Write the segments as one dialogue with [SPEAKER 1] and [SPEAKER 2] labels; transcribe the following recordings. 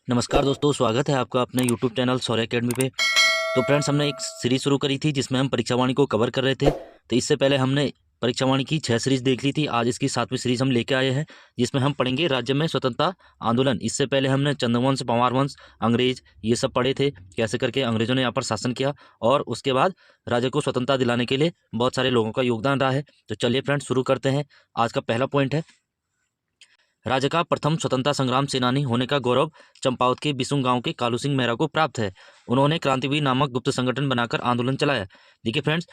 [SPEAKER 1] नमस्कार दोस्तों, स्वागत है आपका अपने यूट्यूब चैनल शौर्य अकेडमी पे। तो फ्रेंड्स, हमने एक सीरीज़ शुरू करी थी जिसमें हम परीक्षा वाणी को कवर कर रहे थे। तो इससे पहले हमने परीक्षा वाणी की 6 सीरीज़ देख ली थी। आज इसकी 7वीं सीरीज़ हम लेके आए हैं जिसमें हम पढ़ेंगे राज्य में स्वतंत्रता आंदोलन। इससे पहले हमने चंद्रवंश, पंवार वंश, अंग्रेज ये सब पढ़े थे, कैसे करके अंग्रेज़ों ने यहाँ पर शासन किया और उसके बाद राज्य को स्वतंत्रता दिलाने के लिए बहुत सारे लोगों का योगदान रहा है। तो चलिए फ्रेंड्स, शुरू करते हैं। आज का पहला पॉइंट है, राज्य का प्रथम स्वतंत्रता संग्राम सेनानी होने का गौरव चंपावत के बिसुंग गांव के कालू सिंह मेहरा को प्राप्त है। उन्होंने क्रांतिवीर नामक गुप्त संगठन बनाकर आंदोलन चलाया। देखिए फ्रेंड्स,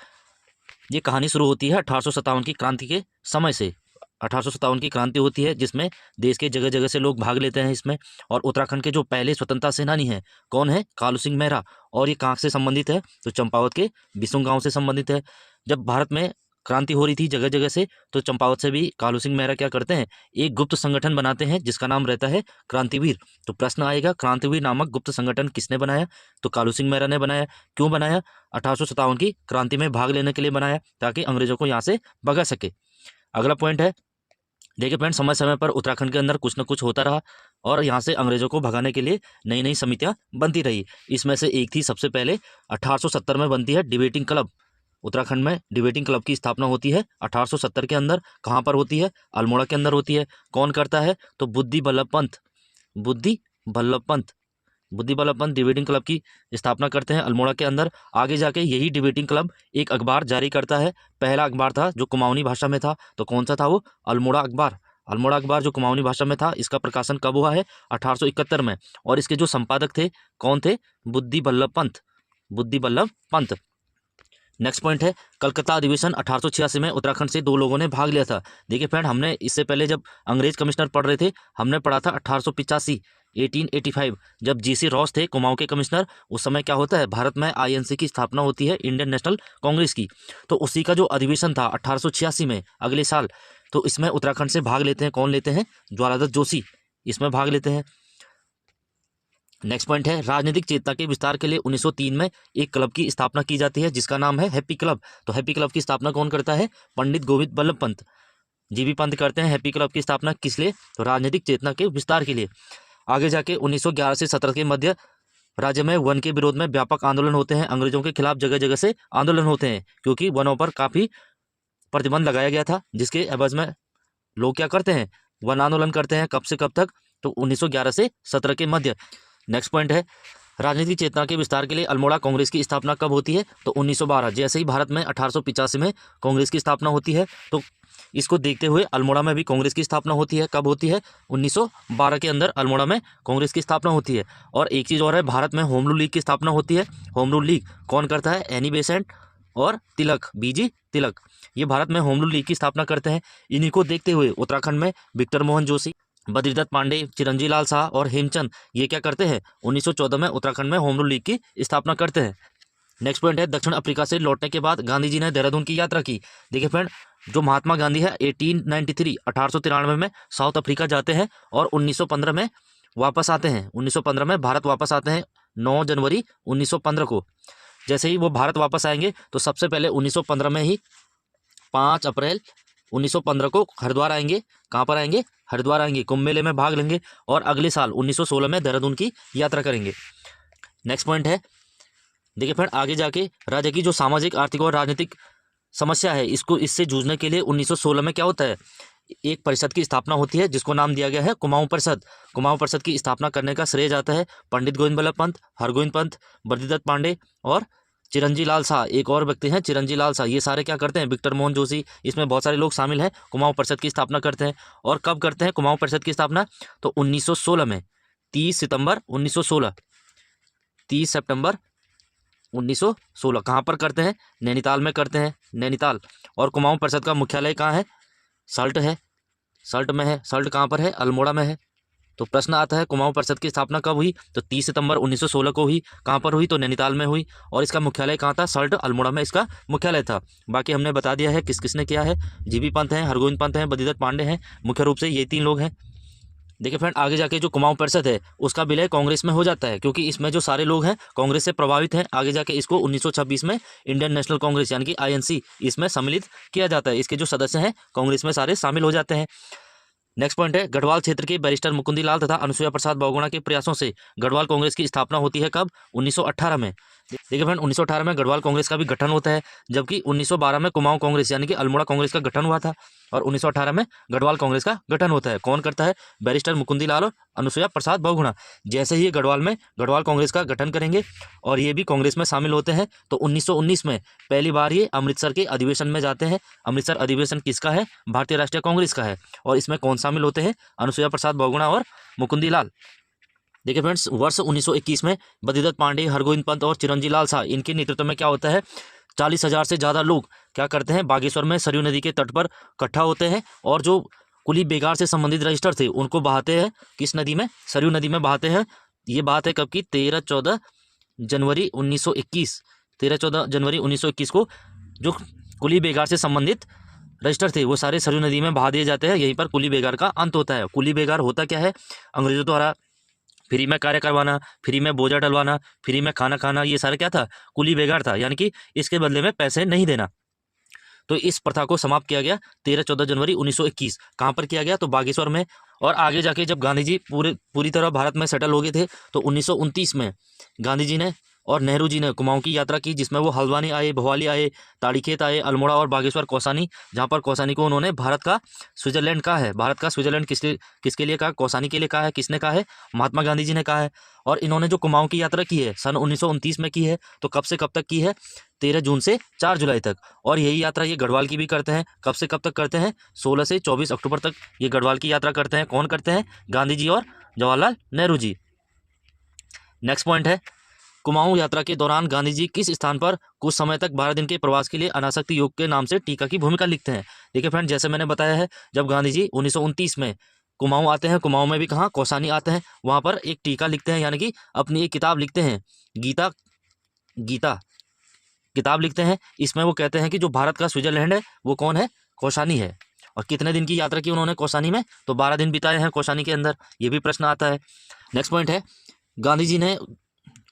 [SPEAKER 1] ये कहानी शुरू होती है 1857 की क्रांति के समय से। 1857 की क्रांति होती है जिसमें देश के जगह जगह से लोग भाग लेते हैं इसमें। और उत्तराखंड के जो पहले स्वतंत्रता सेनानी हैं, कौन है? कालू सिंह मेहरा। और ये कहाँ से संबंधित है? तो चंपावत के बिसुंग गाँव से संबंधित है। जब भारत में क्रांति हो रही थी जगह जगह से, तो चंपावत से भी कालू सिंह मेहरा क्या करते हैं? एक गुप्त संगठन बनाते हैं जिसका नाम रहता है क्रांतिवीर। तो प्रश्न आएगा, क्रांतिवीर नामक गुप्त संगठन किसने बनाया? तो कालू सिंह मेहरा ने बनाया। क्यों बनाया? 1857 की क्रांति में भाग लेने के लिए बनाया, ताकि अंग्रेजों को यहाँ से भगा सके। अगला पॉइंट है, देखिए फ्रेंड, समय समय पर उत्तराखंड के अंदर कुछ न कुछ होता रहा और यहाँ से अंग्रेजों को भगाने के लिए नई नई समितियाँ बनती रही। इसमें से एक थी, सबसे पहले 1870 में बनती है डिबेटिंग क्लब। उत्तराखंड में डिबेटिंग क्लब की स्थापना होती है 1870 के अंदर। कहाँ पर होती है? अल्मोड़ा के अंदर होती है। कौन करता है? तो बुद्धि बल्लभ पंत। बुद्धि बल्लभ पंत बुद्धि बल्लभ पंत डिबेटिंग क्लब की स्थापना करते हैं अल्मोड़ा के अंदर। आगे जाके यही डिबेटिंग क्लब एक अखबार जारी करता है। पहला अखबार था जो कुमाऊनी भाषा में था, तो कौन सा था वो? अल्मोड़ा अखबार। अल्मोड़ा अखबार जो कुमाऊनी भाषा में था, इसका प्रकाशन कब हुआ है? 1871 में। और इसके जो संपादक थे, कौन थे? बुद्धि बल्लभ पंत। बुद्धि बल्लभ पंत। नेक्स्ट पॉइंट है, कलकत्ता अधिवेशन 1886 में उत्तराखंड से 2 लोगों ने भाग लिया था। देखिए फ्रेंड, हमने इससे पहले जब अंग्रेज कमिश्नर पढ़ रहे थे, हमने पढ़ा था 1885 1885, जब जीसी रॉस थे कुमाऊं के कमिश्नर। उस समय क्या होता है, भारत में आईएनसी की स्थापना होती है, इंडियन नेशनल कांग्रेस की। तो उसी का जो अधिवेशन था 1886 में, अगले साल, तो इसमें उत्तराखंड से भाग लेते हैं। कौन लेते हैं? ज्वालादत्त जोशी इसमें भाग लेते हैं। नेक्स्ट पॉइंट है, राजनीतिक चेतना के विस्तार के लिए 1903 में एक क्लब की स्थापना की जाती है जिसका नाम है हैप्पी क्लब। तो हैप्पी क्लब की स्थापना कौन करता है? पंडित गोविंद बल्लभ पंत, जीबी पंत करते हैं हैप्पी क्लब की स्थापना। किस लिए? तो राजनीतिक चेतना के विस्तार के लिए। आगे जाके 1911 से 17 के मध्य राज्य में वन के विरोध में व्यापक आंदोलन होते हैं। अंग्रेजों के खिलाफ जगह जगह से आंदोलन होते हैं, क्योंकि वनों पर काफ़ी प्रतिबंध लगाया गया था, जिसके एवज में लोग क्या करते हैं? वन आंदोलन करते हैं। कब से कब तक? तो 1911 से 17 के मध्य। नेक्स्ट पॉइंट है, राजनीतिक चेतना के विस्तार के लिए अल्मोड़ा कांग्रेस की स्थापना कब होती है? तो 1912। जैसे ही भारत में 1885 में कांग्रेस की स्थापना होती है, तो इसको देखते हुए अल्मोड़ा में भी कांग्रेस की स्थापना होती है। कब होती है? 1912 के अंदर अल्मोड़ा में कांग्रेस की स्थापना होती है। और एक चीज़ और है, भारत में होम रूल लीग की स्थापना होती है। होम रूल लीग कौन करता है? एनी बेसेंट और तिलक, बीजी तिलक, ये भारत में होम रूल लीग की स्थापना करते हैं। इन्हीं को देखते हुए उत्तराखंड में विक्टर मोहन जोशी, बद्रीदत्त पांडे, चिरंजी लाल शाह और हेमचंद ये क्या करते हैं? 1914 में उत्तराखंड में होम रूल लीग की स्थापना करते हैं। नेक्स्ट पॉइंट है, दक्षिण अफ्रीका से लौटने के बाद गांधी जी ने देहरादून की यात्रा की। देखिए फ्रेंड, जो महात्मा गांधी है 1893 में साउथ अफ्रीका जाते हैं और 1915 में वापस आते हैं। 1915 में भारत वापस आते हैं 9 जनवरी 1915 को। जैसे ही वो भारत वापस आएंगे, तो सबसे पहले 1915 में ही 5 अप्रैल 1915 को हरिद्वार आएंगे। कहाँ पर आएंगे? हरिद्वार आएंगे, कुंभ मेले में भाग लेंगे और अगले साल 1916 में देहरादून की यात्रा करेंगे। नेक्स्ट पॉइंट है, देखिए फ्रेंड, आगे जाके राज्य की जो सामाजिक, आर्थिक और राजनीतिक समस्या है, इससे जूझने के लिए 1916 में क्या होता है? एक परिषद की स्थापना होती है जिसको नाम दिया गया है कुमाऊं परिषद। कुमाऊं परिषद की स्थापना करने का श्रेय जाता है पंडित गोविंद बल्लभ पंत, हरगोविंद पंत, बद्रीदत्त पांडे और चिरंजी लाल शाह। एक और व्यक्ति हैं चिरंजी लाल शाह। ये सारे क्या करते हैं? विक्टर मोहन जोशी, इसमें बहुत सारे लोग शामिल हैं, कुमाऊं परिषद की स्थापना करते हैं। और कब करते हैं कुमाऊं परिषद की स्थापना? तो 1916 में, 30 सितंबर 1916, 30 सितंबर 1916। कहाँ पर करते हैं? नैनीताल में करते हैं, नैनीताल। और कुमाऊं परिषद का मुख्यालय कहाँ है? सल्ट है, सल्ट में है। सल्ट कहाँ पर है? अल्मोड़ा में है। तो प्रश्न आता है, कुमाऊं परिषद की स्थापना कब हुई? तो 30 सितंबर 1916 को हुई। कहाँ पर हुई? तो नैनीताल में हुई। और इसका मुख्यालय कहाँ था? सल्ट, अल्मोड़ा में इसका मुख्यालय था। बाकी हमने बता दिया है किस किसने किया है। जीबी पंत हैं, हरगोविंद पंत हैं, बद्रीदत्त पांडे हैं। मुख्य रूप से ये 3 लोग हैं। देखिए फ्रेंड, आगे जाके जो कुमाऊं परिषद है उसका विलय कांग्रेस में हो जाता है, क्योंकि इसमें जो सारे लोग हैं कांग्रेस से प्रभावित हैं। आगे जाके इसको 1926 में इंडियन नेशनल कांग्रेस यानी कि आईएनसी इसमें सम्मिलित किया जाता है। इसके जो सदस्य हैं कांग्रेस में सारे शामिल हो जाते हैं। नेक्स्ट पॉइंट है, गढ़वाल क्षेत्र के बैरिस्टर मुकुंदीलाल तथा अनुसुईया प्रसाद बहुगुणा के प्रयासों से गढ़वाल कांग्रेस की स्थापना होती है कब? 1918 में। देखिए फ्रेंड, 1918 में गढ़वाल कांग्रेस का भी गठन होता है, जबकि 1912 में कुमाऊं कांग्रेस यानी कि अल्मोड़ा कांग्रेस का गठन हुआ था और 1918 में गढ़वाल कांग्रेस का गठन होता है। कौन करता है? बैरिस्टर मुकुंदीलाल और अनुसुईया प्रसाद बहुगुणा। जैसे ही ये गढ़वाल में गढ़वाल कांग्रेस का गठन करेंगे और ये भी कांग्रेस में शामिल होते हैं, तो 1919 में पहली बार ये अमृतसर के अधिवेशन में जाते हैं। अमृतसर अधिवेशन किसका है? भारतीय राष्ट्रीय कांग्रेस का है। और इसमें कौन शामिल होते हैं? अनुसुईया प्रसाद बहुगुणा और मुकुंदीलाल। देखिए फ्रेंड्स, वर्ष 1921 में बद्रीदत्त पांडे, हरगोविंद पंत और चिरंजी लाल शाह, इनके नेतृत्व में क्या होता है, 40,000 से ज़्यादा लोग क्या करते हैं, बागेश्वर में सरयू नदी के तट पर इकट्ठा होते हैं और जो कुली बेगार से संबंधित रजिस्टर थे उनको बहाते हैं किस नदी में? सरयू नदी में बहाते हैं। ये बात है कब की? 13-14 जनवरी 1921। 13-14 जनवरी 1921 को जो कुली बेगार से संबंधित रजिस्टर थे वो सारे सरयू नदी में बहा दिए जाते हैं। यहीं पर कुली बेगार का अंत होता है। कुली बेगार होता क्या है? अंग्रेजों द्वारा फ्री में कार्य करवाना, फ्री में बोझा डलवाना, फ्री में खाना खाना, ये सारा क्या था? कुली बेगार था, यानी कि इसके बदले में पैसे नहीं देना। तो इस प्रथा को समाप्त किया गया 13-14 जनवरी 1921। कहाँ पर किया गया? तो बागेश्वर में। और आगे जाके जब गांधी जी पूरी तरह भारत में सेटल हो गए थे, तो 1929 में गांधी जी ने और नेहरू जी ने कुमाऊं की यात्रा की, जिसमें वो हल्द्वानी आए, भोवाली आए, ताड़ीखेत आए, अल्मोड़ा और बागेश्वर, कौसानी, जहाँ पर कौसानी को उन्होंने भारत का स्विट्जरलैंड कहा है। भारत का स्विट्जरलैंड किसके लिए कहा? कौसानी के लिए कहा है। किसने कहा है? महात्मा गांधी जी ने कहा है। और इन्होंने जो कुमाऊं की यात्रा की है सन 1929 में की है, तो कब से कब तक की है? 13 जून से 4 जुलाई तक। और यही यात्रा ये गढ़वाल की भी करते हैं। कब से कब तक करते हैं? 16 से 24 अक्टूबर तक ये गढ़वाल की यात्रा करते हैं। कौन करते हैं? गांधी जी और जवाहरलाल नेहरू जी। नेक्स्ट पॉइंट है, कुमाऊं यात्रा के दौरान गांधी जी किस स्थान पर कुछ समय तक 12 दिन के प्रवास के लिए अनासक्ति योग के नाम से टीका की भूमिका लिखते हैं? देखिए फ्रेंड, जैसे मैंने बताया है, जब गांधी जी 1929 में कुमाऊं आते हैं, कुमाऊं में भी कहाँ? कौसानी आते हैं, वहाँ पर एक टीका लिखते हैं, यानी कि अपनी एक किताब लिखते हैं, गीता किताब लिखते हैं। इसमें वो कहते हैं कि जो भारत का स्विट्जरलैंड है वो कौन है? कौसानी है। और कितने दिन की यात्रा की उन्होंने कौसानी में? तो 12 दिन बिताए हैं कौसानी के अंदर। ये भी प्रश्न आता है। नेक्स्ट पॉइंट है, गांधी जी ने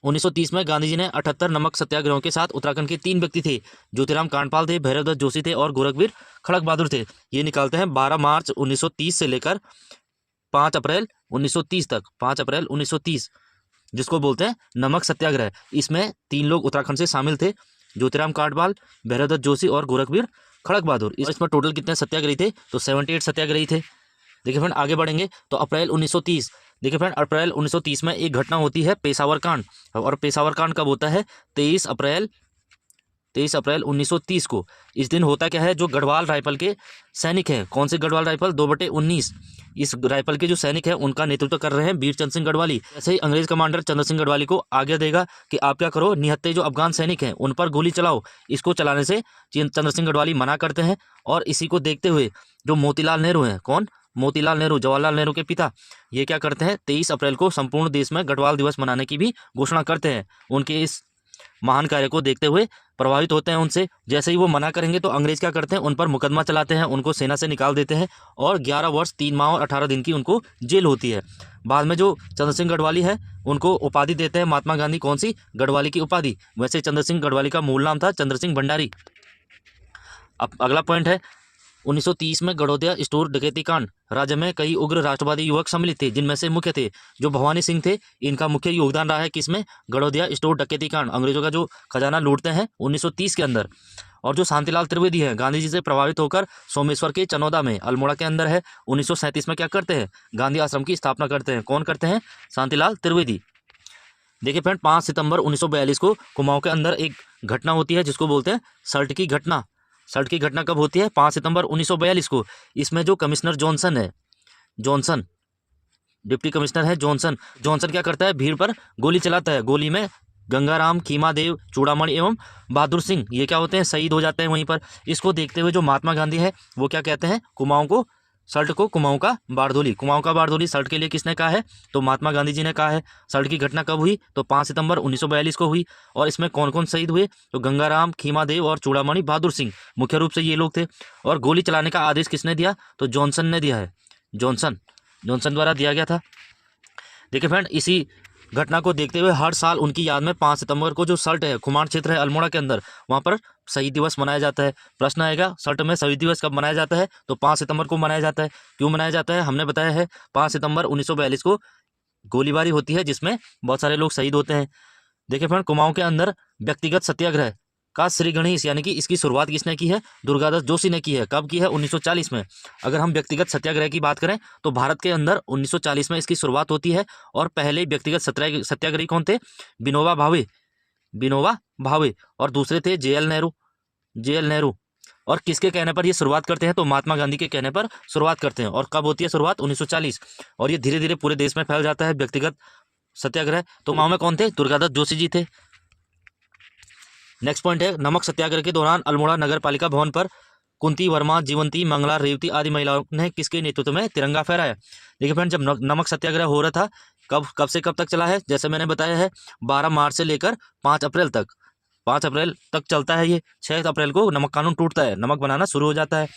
[SPEAKER 1] 1930 में गांधी जी ने 78 नमक सत्याग्रहों के साथ उत्तराखंड के 3 व्यक्ति थे, ज्योतिराम कांडपाल थे, भैरवदत्त जोशी थे और गोरखवीर खड़क बहादुर थे। ये निकालते हैं 12 मार्च 1930 से लेकर 5 अप्रैल 1930 तक। 5 अप्रैल 1930 जिसको बोलते हैं नमक सत्याग्रह। इसमें 3 लोग उत्तराखंड से शामिल थे, ज्योतिराम कांडपाल, भैरवदत्त जोशी और गोरखवीर खड़क बहादुर। इसमें टोटल कितने सत्याग्रही थे? तो 78 सत्याग्रही थे। देखिए फ्रेंड, आगे बढ़ेंगे तो अप्रैल 1930। देखिए फ्रेंड, अप्रैल 1930 में एक घटना होती है, पेशावर कांड। और पेशावर कांड कब होता है? 23 अप्रैल 1930 को। इस दिन होता क्या है, जो गढ़वाल राइफल के सैनिक हैं, कौन से गढ़वाल राइफल? 2/19। इस राइफल के जो सैनिक हैं उनका नेतृत्व कर रहे हैं वीर चंद्र सिंह गढ़वाली। ऐसे ही अंग्रेज कमांडर चंद्र सिंह गढ़वाली को आज्ञा देगा कि आप क्या करो, निहत्थे जो अफगान सैनिक हैं उन पर गोली चलाओ। इसको चलाने से चंद्र सिंह गढ़वाली मना करते हैं। और इसी को देखते हुए जो मोतीलाल नेहरू हैं, कौन? मोतीलाल नेहरू, जवाहरलाल नेहरू के पिता, ये क्या करते हैं, 23 अप्रैल को संपूर्ण देश में गढ़वाल दिवस मनाने की भी घोषणा करते हैं। उनके इस महान कार्य को देखते हुए प्रभावित होते हैं उनसे। जैसे ही वो मना करेंगे तो अंग्रेज क्या करते हैं, उन पर मुकदमा चलाते हैं, उनको सेना से निकाल देते हैं और 11 वर्ष 3 माह और 18 दिन की उनको जेल होती है। बाद में जो चंद्र सिंह गढ़वाली है उनको उपाधि देते हैं महात्मा गांधी। कौन सी? गढ़वाली की उपाधि। वैसे चंद्र सिंह गढ़वाली का मूल नाम था चंद्र सिंह भंडारी। अब अगला पॉइंट है, 1930 में गड़ोदिया स्टोर डकैती कांड। राज्य में कई उग्र राष्ट्रवादी युवक सम्मिलित थे, जिनमें से मुख्य थे जो भवानी सिंह थे। इनका मुख्य योगदान रहा है किसमें? गड़ोदिया स्टोर डकैती कांड। अंग्रेजों का जो खजाना लूटते हैं 1930 के अंदर। और जो शांतिलाल त्रिवेदी है, गांधी जी से प्रभावित होकर सोमेश्वर के चनौदा में अल्मोड़ा के अंदर है, 1937 में क्या करते हैं? गांधी आश्रम की स्थापना करते हैं। कौन करते हैं? शांतिलाल त्रिवेदी। देखिए फ्रेंड, 5 सितंबर 1942 को कुमाऊं के अंदर एक घटना होती है जिसको बोलते हैं सल्ट की घटना। सल्ट की घटना कब होती है? 5 सितंबर 1942 को। इसमें जो कमिश्नर जॉनसन है, जॉनसन डिप्टी कमिश्नर है जॉनसन क्या करता है? भीड़ पर गोली चलाता है। गोली में गंगाराम, खीमादेव, चूड़ामणि एवं बहादुर सिंह ये क्या होते हैं? शहीद हो जाते हैं वहीं पर। इसको देखते हुए जो महात्मा गांधी है वो क्या कहते हैं? कुमाऊं को, सल्ट को कुमाऊं का बारदोली। कुमाऊं का बारदोली सल्ट के लिए किसने कहा है? तो महात्मा गांधी जी ने कहा है। सल्ट की घटना कब हुई? तो 5 सितंबर 1942 को हुई। और इसमें कौन कौन शहीद हुए? तो गंगाराम, खीमादेव और चूड़ामणि बहादुर सिंह, मुख्य रूप से ये लोग थे। और गोली चलाने का आदेश किसने दिया? तो जॉनसन ने दिया है। जॉनसन द्वारा दिया गया था। देखिए फ्रेंड, इसी घटना को देखते हुए हर साल उनकी याद में 5 सितंबर को जो सल्ट है, खुमार क्षेत्र है अल्मोड़ा के अंदर, वहाँ पर शहीद दिवस मनाया जाता है? प्रश्न आएगा शर्ट में, शहीद दिवस कब मनाया जाता है? तो 5 सितंबर को मनाया जाता है। क्यों मनाया जाता है? हमने बताया है 5 सितंबर 1942 को गोलीबारी होती है जिसमें बहुत सारे लोग शहीद होते हैं। देखिए फ्रेंड, कुमाऊं के अंदर व्यक्तिगत सत्याग्रह का श्री गणेश यानी कि इसकी शुरुआत किसने की है? दुर्गादास जोशी ने की है। कब की है? 1940 में। अगर हम व्यक्तिगत सत्याग्रह की बात करें तो भारत के अंदर 1940 में इसकी शुरुआत होती है। और पहले व्यक्तिगत सत्याग्रही कौन थे? विनोबा भावे। और दूसरे थे जेएल नेहरू। और किसके कहने पर ये शुरुआत करते हैं? तो महात्मा गांधी के कहने पर शुरुआत करते हैं। और कब होती है शुरुआत? 1940। और ये धीरे धीरे पूरे देश में फैल जाता है व्यक्तिगत सत्याग्रह। तो कुमाऊं में कौन थे? दुर्गादास जोशी जी थे। नेक्स्ट पॉइंट है, नमक सत्याग्रह के दौरान अल्मोड़ा नगर पालिका भवन पर कुंती वर्मा, जीवंती, मंगला, रेवती आदि महिलाओं ने किसके नेतृत्व में तिरंगा फहराया? देखिए फ्रेंड, जब नमक सत्याग्रह हो रहा था, कब से कब तक चला है? जैसे मैंने बताया है 12 मार्च से लेकर 5 अप्रैल तक। 5 अप्रैल तक चलता है ये। 6 अप्रैल को नमक कानून टूटता है, नमक बनाना शुरू हो जाता है।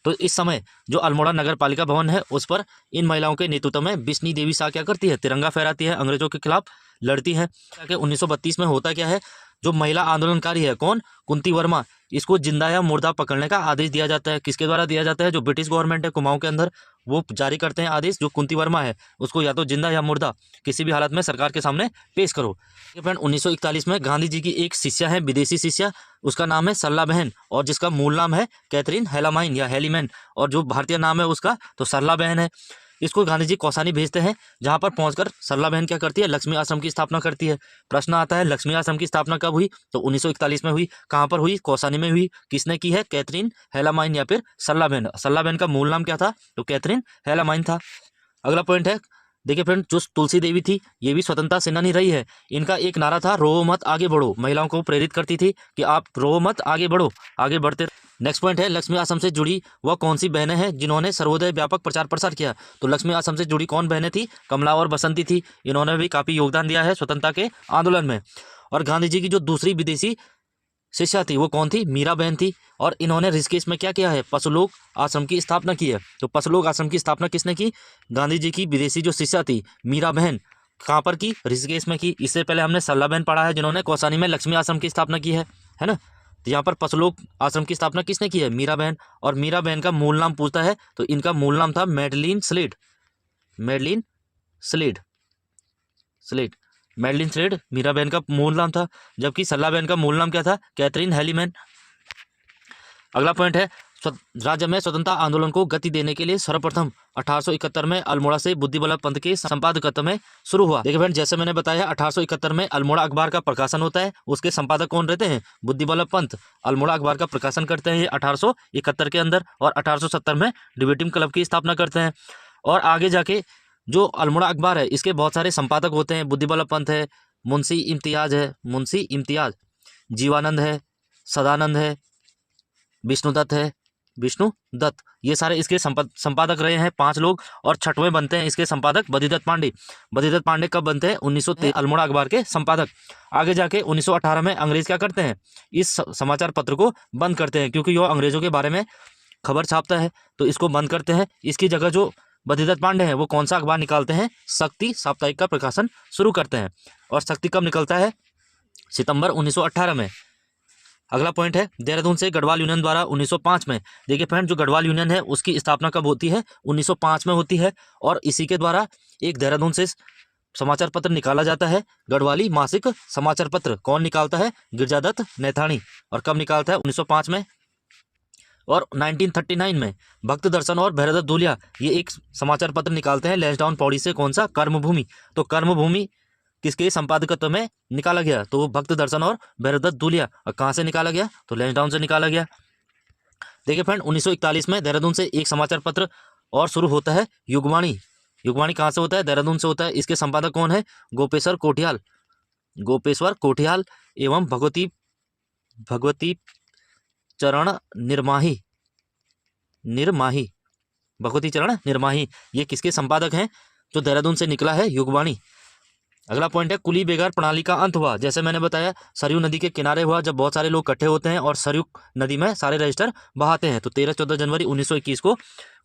[SPEAKER 1] तो इस समय जो अल्मोड़ा नगर पालिका भवन है उस पर इन महिलाओं के नेतृत्व में बिश्नी देवी शाह क्या करती है? तिरंगा फहराती है, अंग्रेजों के खिलाफ लड़ती है। 1932 में होता क्या है? जो महिला आंदोलनकारी है, कौन? कुंती वर्मा, इसको जिंदा या मुर्दा पकड़ने का आदेश दिया जाता है। किसके द्वारा दिया जाता है? जो ब्रिटिश गवर्नमेंट है कुमाऊं के अंदर, वो जारी करते हैं आदेश। जो कुंती वर्मा है उसको या तो जिंदा या मुर्दा किसी भी हालत में सरकार के सामने पेश करो। फ्रेंड, 1941 में गांधी जी की एक शिष्या है, विदेशी शिष्या, उसका नाम है सरला बहन, और जिसका मूल नाम है कैथरीन हेलामाइन या हेलीमैन, और जो भारतीय नाम है उसका तो सरला बहन है। इसको गांधी जी कौसानी भेजते हैं, जहां पर पहुंचकर सरला बहन क्या करती है? लक्ष्मी आश्रम की स्थापना करती है। प्रश्न आता है लक्ष्मी आश्रम की स्थापना कब हुई? तो 1941 में हुई। कहां पर हुई? कौसानी में हुई। किसने की है? कैथरीन हेलामाइन या फिर सरला बहन। सरला बहन का मूल नाम क्या था? तो कैथरीन हेलामाइन था। अगला पॉइंट है, देखिए फ्रेंड, जो तुलसी देवी थी ये भी स्वतंत्रता सेनानी रही है। इनका एक नारा था, रो मत आगे बढ़ो। महिलाओं को प्रेरित करती थी कि आप रो मत आगे बढ़ो, आगे बढ़ते। नेक्स्ट पॉइंट है, लक्ष्मी आश्रम से जुड़ी वह कौन सी बहनें हैं जिन्होंने सर्वोदय व्यापक प्रचार प्रसार किया? तो लक्ष्मी आश्रम से जुड़ी कौन बहनें थी? कमला और बसंती थी। इन्होंने भी काफी योगदान दिया है स्वतंत्रता के आंदोलन में। और गांधी जी की जो दूसरी विदेशी शिष्या थी वो कौन थी? मीरा बहन थी। और इन्होंने ऋषिकेश में क्या किया है? पशुलोक आश्रम की स्थापना की है। तो पशुलोक आश्रम की स्थापना किसने की? गांधी जी की विदेशी जो शिष्या थी मीरा बहन। कहाँ पर की? ऋषिकेश में की। इससे पहले हमने सरला बहन पढ़ा है जिन्होंने कौसानी में लक्ष्मी आश्रम की स्थापना की है ना। तो यहाँ पर पशुलोक आश्रम की स्थापना किसने की है? मीरा बहन। और मीरा बहन का मूल नाम पूछता है तो इनका मूल नाम था Madeleine Slade. Madeleine Slade Mira behn का मूल नाम था, जबकि सरला बहन का मूल नाम क्या था? कैथरीन हेलीमैन। अगला पॉइंट है, राज्य में स्वतंत्रता आंदोलन को गति देने के लिए सर्वप्रथम 1871 में अल्मोड़ा से बुद्धिबल्लभ पंत के संपादकत्व में शुरू हुआ। देखिए फ्रेंड, जैसे मैंने बताया 1871 में अल्मोड़ा अखबार का प्रकाशन होता है। उसके संपादक कौन रहते हैं? बुद्धिबल्लभ पंत। अल्मोड़ा अखबार का प्रकाशन करते हैं ये 1871 के अंदर। और 1870 में डिबेटिंग क्लब की स्थापना करते हैं। और आगे जाके जो अल्मोड़ा अखबार है इसके बहुत सारे संपादक होते हैं। बुद्धिबल्लभ पंत है, मुंशी इम्तियाज, जीवानंद है, सदानंद है, विष्णुदत्त, ये सारे इसके संपादक रहे हैं 5 लोग। और छठवें बनते हैं इसके संपादक बद्रीदत्त पांडे कब बनते हैं? 1913 अल्मोड़ा अखबार के संपादक। आगे जाके 1918 में अंग्रेज क्या करते हैं? इस समाचार पत्र को बंद करते हैं, क्योंकि यह अंग्रेजों के बारे में खबर छापता है, तो इसको बंद करते हैं। इसकी जगह जो बद्रीदत्त पांडे हैं वो कौन सा अखबार निकालते हैं? शक्ति साप्ताहिक का प्रकाशन शुरू करते हैं। और शक्ति कब निकलता है? सितंबर 1918 में। अगला पॉइंट है, देहरादून से गढ़वाल यूनियन द्वारा 1905 में। देखिए फ्रेंड, जो गढ़वाल यूनियन है उसकी स्थापना कब होती है? 1905 में होती है। और इसी के द्वारा एक देहरादून से समाचार पत्र निकाला जाता है, गढ़वाली मासिक समाचार पत्र। कौन निकालता है? गिरजादत्त नैथानी। और कब निकालता है? 1905 में। और 1939 में भक्त दर्शन और भैरवदत्त धूलिया ये एक समाचार पत्र निकालते हैं लैंसडाउन पौड़ी से। कौन सा? कर्मभूमि। तो कर्मभूमि किसके संपादकत्व में निकाला गया? तो भक्त दर्शन और भैरवदत्त धूलिया। और कहाँ से निकाला गया? तो लैंसडाउन से निकाला गया। देखिए फ्रेंड, 1941 में देहरादून से एक समाचार पत्र और शुरू होता है, युगवाणी। युगवाणी कहाँ से होता है? देहरादून से होता है। इसके संपादक कौन है? गोपेश्वर कोठियाल एवं भगवती चरण निर्माही। ये किसके संपादक हैं? जो देहरादून से निकला है, युगवाणी। अगला पॉइंट है, कुली बेगार प्रणाली का अंत हुआ। जैसे मैंने बताया सरयू नदी के किनारे हुआ, जब बहुत सारे लोग इकट्ठे होते हैं और सरयू नदी में सारे रजिस्टर बहाते हैं। तो 13-14 जनवरी 1921 को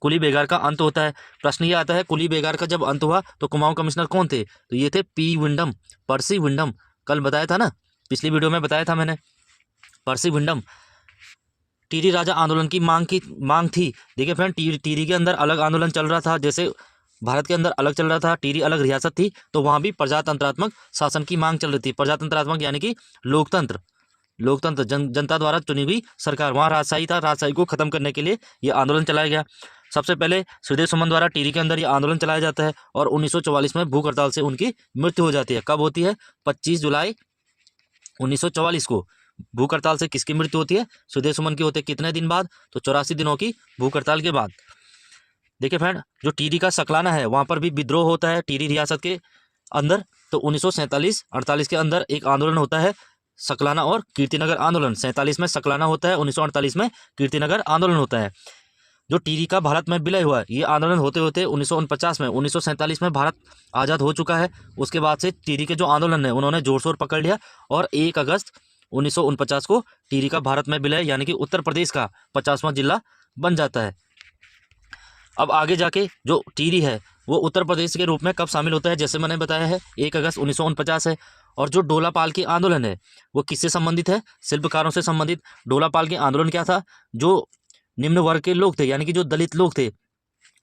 [SPEAKER 1] कुली बेगार का अंत होता है। प्रश्न ये आता है, कुली बेगार का जब अंत हुआ तो कुमाऊं कमिश्नर कौन थे? तो ये थे पर्सी विंडम। कल बताया था ना, पिछली वीडियो में बताया था मैंने। पर्सी भिंडम टिहरी राजा आंदोलन की मांग थी। देखिए फ्रेंड, टिहरी के अंदर अलग आंदोलन चल रहा था, जैसे भारत के अंदर अलग चल रहा था, टिहरी अलग रियासत थी, तो वहाँ भी प्रजातंत्रात्मक शासन की मांग चल रही थी। प्रजातंत्रात्मक यानी कि लोकतंत्र, जनता द्वारा चुनी हुई सरकार। वहाँ राजशाही था, राजशाही को खत्म करने के लिए ये आंदोलन चलाया गया। सबसे पहले श्रीदेव सुमन द्वारा टिहरी के अंदर ये आंदोलन चलाया जाता है और 1944 में भूख हड़ताल से उनकी मृत्यु हो जाती है। कब होती है? 25 जुलाई 1944 को भूख हड़ताल से किसकी मृत्यु होती है? श्रीदेव सुमन की होती है। कितने दिन बाद? तो 84 दिनों की भूख हड़ताल के बाद। देखिए फ्रेंड, जो टिहरी का सकलाना है वहाँ पर भी विद्रोह होता है टिहरी रियासत के अंदर। तो 1947-48 के अंदर एक आंदोलन होता है, सकलाना और कीर्तिनगर आंदोलन। 47 में सकलाना होता है, 1948 में कीर्तिनगर आंदोलन होता है। जो टिहरी का भारत में विलय हुआ है, ये आंदोलन होते होते 1949 में, 1947 में भारत आज़ाद हो चुका है। उसके बाद से टिहरी के जो आंदोलन है उन्होंने जोर शोर पकड़ लिया और 1 अगस्त 1949 को टिहरी का भारत में विलय यानी कि उत्तर प्रदेश का 50वां जिला बन जाता है। अब आगे जाके जो टिहरी है वो उत्तर प्रदेश के रूप में कब शामिल होता है? जैसे मैंने बताया है 1 अगस्त 1949 है। और जो डोलापाल की आंदोलन है वो किससे संबंधित है? शिल्पकारों से संबंधित। डोलापाल के आंदोलन क्या था? जो निम्न वर्ग के लोग थे यानी कि जो दलित लोग थे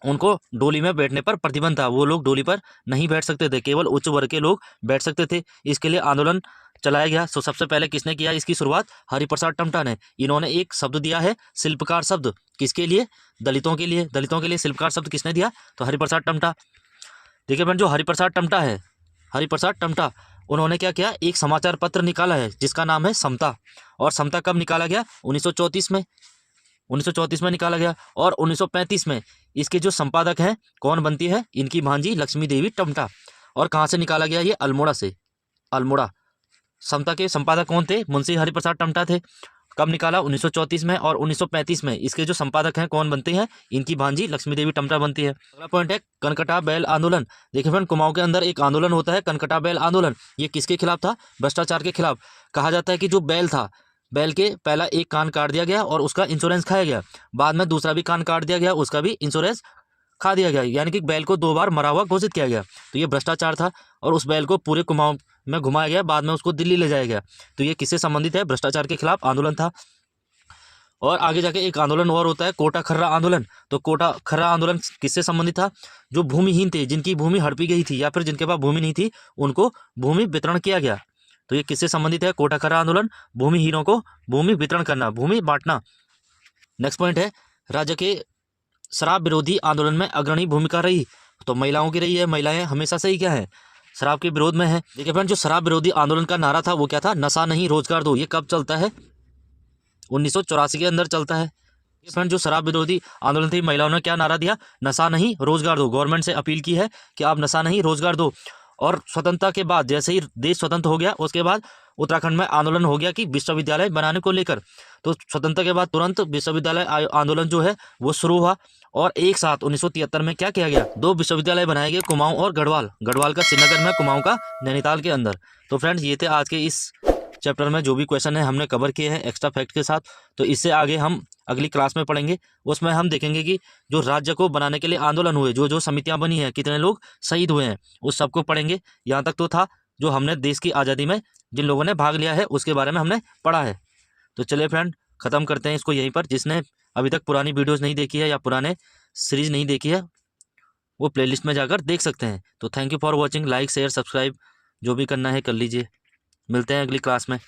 [SPEAKER 1] उनको डोली में बैठने पर प्रतिबंध था। वो लोग डोली पर नहीं बैठ सकते थे, केवल उच्च वर्ग के लोग बैठ सकते थे। इसके लिए आंदोलन चलाया गया। तो सबसे पहले किसने किया इसकी शुरुआत? हरिप्रसाद टमटा ने। इन्होंने एक शब्द दिया है शिल्पकार शब्द, किसके लिए? दलितों के लिए। दलितों के लिए शिल्पकार शब्द किसने दिया? तो हरिप्रसाद टमटा। देखिए फ्रेंड, जो हरिप्रसाद टमटा है, हरिप्रसाद टमटा, उन्होंने क्या किया? एक समाचार पत्र निकाला है जिसका नाम है समता। और समता कब निकाला गया? 1934 में। 1934 में निकाला गया। और 1935 में इसके जो संपादक हैं कौन बनती है? इनकी भांजी लक्ष्मी देवी टमटा। और कहाँ से निकाला गया? ये अल्मोड़ा से। अल्मोड़ा। समता के संपादक कौन थे? मुंशी हरिप्रसाद टमटा थे। कब निकाला? 1934 में। और 1935 में इसके जो संपादक हैं कौन बनते हैं? इनकी भांजी लक्ष्मी देवी टमटा बनती है। अगला पॉइंट है कनकटा बैल आंदोलन। देखिए फ्रेंड, कुमाऊं के अंदर एक आंदोलन होता है कनकटा बैल आंदोलन। ये किसके खिलाफ था? भ्रष्टाचार के खिलाफ। कहा जाता है कि जो बैल था, बैल के पहला एक कान काट दिया गया और उसका इंश्योरेंस खाया गया। बाद में दूसरा भी कान काट दिया गया, उसका भी इंश्योरेंस खा दिया गया, यानी कि बैल को 2 बार मरा हुआ घोषित किया गया। तो ये भ्रष्टाचार था और उस बैल को पूरे कुमाऊं में घुमाया गया, बाद में उसको दिल्ली ले जाया गया। तो ये किससे संबंधित है? भ्रष्टाचार के खिलाफ आंदोलन था। और आगे जाके एक आंदोलन और होता है कोटा खर्रा आंदोलन। तो कोटा खर्रा आंदोलन किससे संबंधित था? जो भूमिहीन थे, जिनकी भूमि हड़पी गई थी या फिर जिनके पास भूमि नहीं थी, उनको भूमि वितरण किया गया। तो ये किससे संबंधित है? कोटा खर्रा आंदोलन। भूमिहीनों को भूमि वितरण करना, भूमि बांटना। नेक्स्ट पॉइंट है राज्य के शराब विरोधी आंदोलन में अग्रणी भूमिका रही। तो महिलाओं की रही है। महिलाएं हमेशा से ही क्या है? शराब के विरोध में है। देखिए फ्रेंड, जो शराब विरोधी आंदोलन का नारा था वो क्या था? नशा नहीं रोजगार दो। ये कब चलता है? 1984 के अंदर चलता है। फ्रेंड, जो शराब विरोधी आंदोलन थी, महिलाओं ने क्या नारा दिया? नशा नहीं रोजगार दो। गवर्नमेंट से अपील की है कि आप नशा नहीं रोजगार दो। और स्वतंत्रता के बाद जैसे ही देश स्वतंत्र हो गया उसके बाद उत्तराखंड में आंदोलन हो गया कि विश्वविद्यालय बनाने को लेकर। तो स्वतंत्रता के बाद तुरंत विश्वविद्यालय आंदोलन जो है वो शुरू हुआ। और एक साथ 1973 में क्या किया गया? 2 विश्वविद्यालय बनाए गए, कुमाऊं और गढ़वाल। गढ़वाल का श्रीनगर में, कुमाऊं का नैनीताल के अंदर। तो फ्रेंड्स, ये थे आज के इस चैप्टर में जो भी क्वेश्चन है हमने कवर किए हैं एक्स्ट्रा फैक्ट के साथ। तो इससे आगे हम अगली क्लास में पढ़ेंगे। उसमें हम देखेंगे कि जो राज्य को बनाने के लिए आंदोलन हुए, जो जो समितियां बनी हैं, कितने लोग शहीद हुए हैं, उस सबको पढ़ेंगे। यहाँ तक तो था जो हमने देश की आज़ादी में जिन लोगों ने भाग लिया है उसके बारे में हमने पढ़ा है। तो चलिए फ्रेंड, ख़त्म करते हैं इसको यहीं पर। जिसने अभी तक पुरानी वीडियोज़ नहीं देखी है या पुराने सीरीज़ नहीं देखी है वो प्लेलिस्ट में जाकर देख सकते हैं। तो thank you for watching. Like share subscribe जो भी करना है कर लीजिए। मिलते हैं अगली क्लास में।